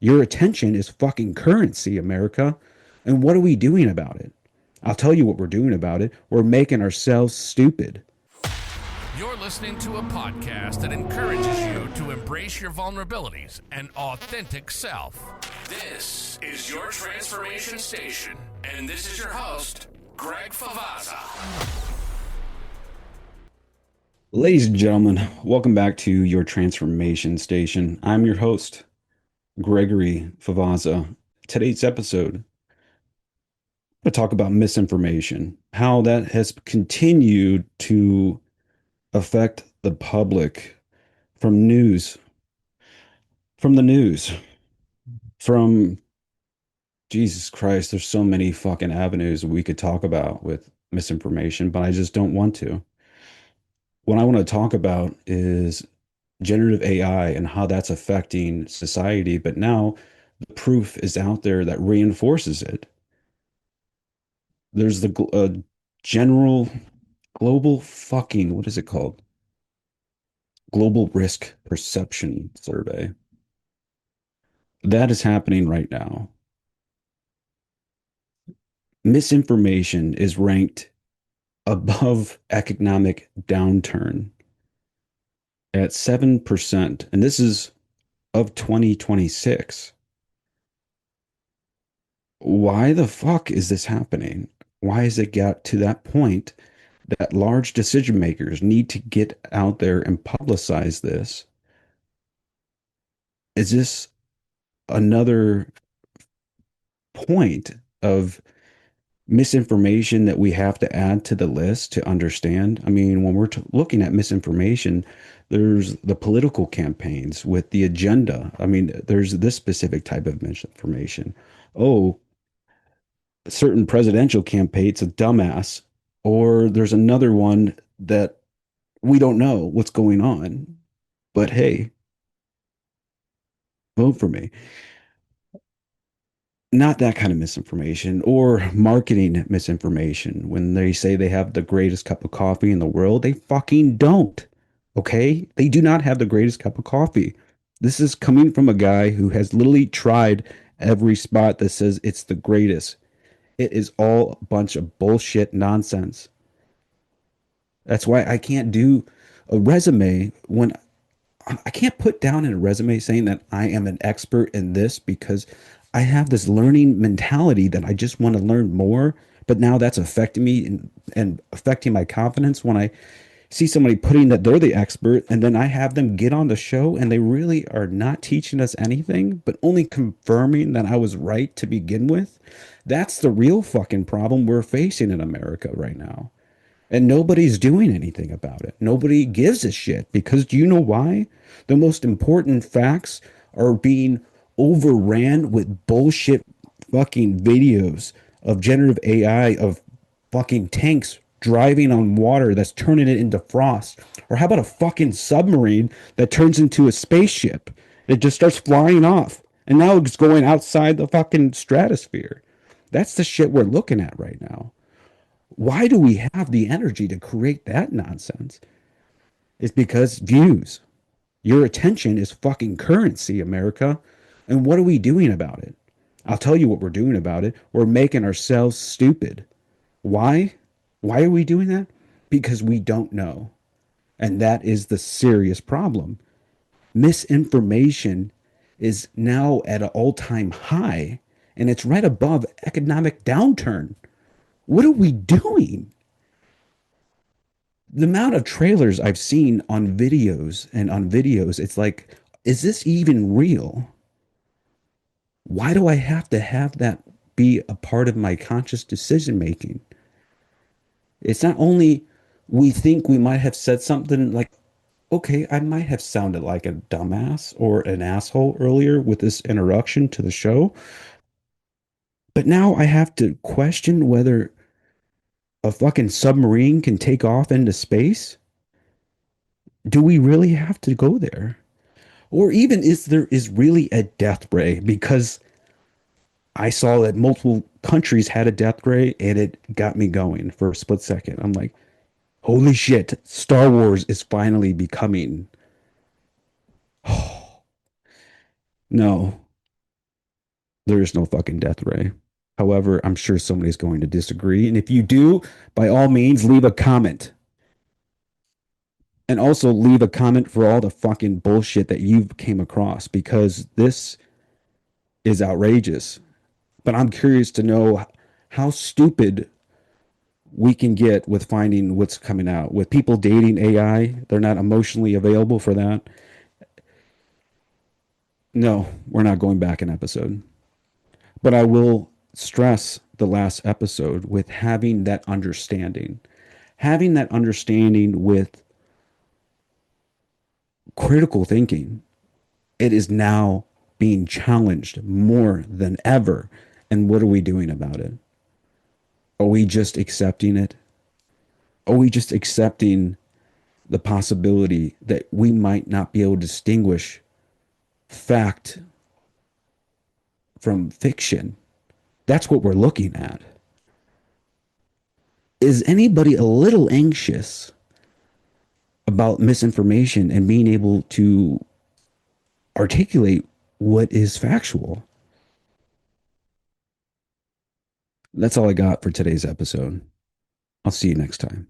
Your attention is fucking currency, America. And what are we doing about it? I'll tell you what we're doing about it. We're making ourselves stupid. You're listening to a podcast that encourages you to embrace your vulnerabilities and authentic self. This is your transformation station, and this is your host, Greg Favazza. Ladies and gentlemen, welcome back to your transformation station. I'm your host, Gregory Favazza. Today's episode, I'm going to talk about misinformation, how that has continued to affect the public from news, from the news, from Jesus Christ. There's so many fucking avenues we could talk about with misinformation, but I just don't want to. What I want to talk about is generative AI and how that's affecting society. But now the proof is out there that reinforces it. There's the general global fucking, what is it called? Global risk perception survey. That is happening right now. Misinformation is ranked above economic downturn at 7%. And this is of 2026. Why the fuck is this happening? Why has it got to that point that large decision makers need to get out there and publicize this? Is this another point of misinformation that we have to add to the list to understand? I mean, when we're looking at misinformation, there's the political campaigns with the agenda. I mean, there's this specific type of misinformation. Oh, a certain presidential campaign's a dumbass, or there's another one that we don't know what's going on, but hey, vote for me. Not that kind of misinformation or marketing misinformation. When they say they have the greatest cup of coffee in the world, they fucking don't. Okay? They do not have the greatest cup of coffee. This is coming from a guy who has literally tried every spot that says it's the greatest. It is all a bunch of bullshit nonsense. That's why I can't do a resume when I can't put down in a resume saying that I am an expert in this, because I have this learning mentality that I just want to learn more. But now that's affecting me and affecting my confidence when I see somebody putting that they're the expert, and then I have them get on the show and they really are not teaching us anything, but only confirming that I was right to begin with. That's the real fucking problem we're facing in America right now. And nobody's doing anything about it. Nobody gives a shit, because do you know why? The most important facts are being overran with bullshit fucking videos of generative AI, of fucking tanks driving on water that's turning it into frost. Or how about a fucking submarine that turns into a spaceship? It just starts flying off. And now it's going outside the fucking stratosphere. That's the shit we're looking at right now. Why do we have the energy to create that nonsense? It's because views. Your attention is fucking currency, America. And what are we doing about it? I'll tell you what we're doing about it. We're making ourselves stupid. Why? Why are we doing that? Because we don't know. And that is the serious problem. Misinformation is now at an all-time high, and it's right above economic downturn. What are we doing? The amount of trailers I've seen on videos and on videos, it's like, is this even real? Why do I have to have that be a part of my conscious decision making? It's not only we think we might have said something like, okay, I might have sounded like a dumbass or an asshole earlier with this introduction to the show, but now I have to question whether a fucking submarine can take off into space. Do we really have to go there? Or even is there is really a death ray? Because I saw that multiple countries had a death ray, and it got me going for a split second. I'm like, holy shit, Star Wars is finally becoming. No, There is no fucking death ray. However, I'm sure somebody's going to disagree. And if you do, by all means, leave a comment. And also leave a comment for all the fucking bullshit that you came across because this is outrageous. But I'm curious to know how stupid we can get with finding what's coming out. With people dating AI, they're not emotionally available for that. No, we're not going back an episode. But I will stress the last episode with having that understanding. Having that understanding with critical thinking, it is now being challenged more than ever. And what are we doing about it? Are we just accepting it? Are we just accepting the possibility that we might not be able to distinguish fact from fiction? That's what we're looking at. Is anybody a little anxious about misinformation and being able to articulate what is factual? That's all I got for today's episode. I'll see you next time.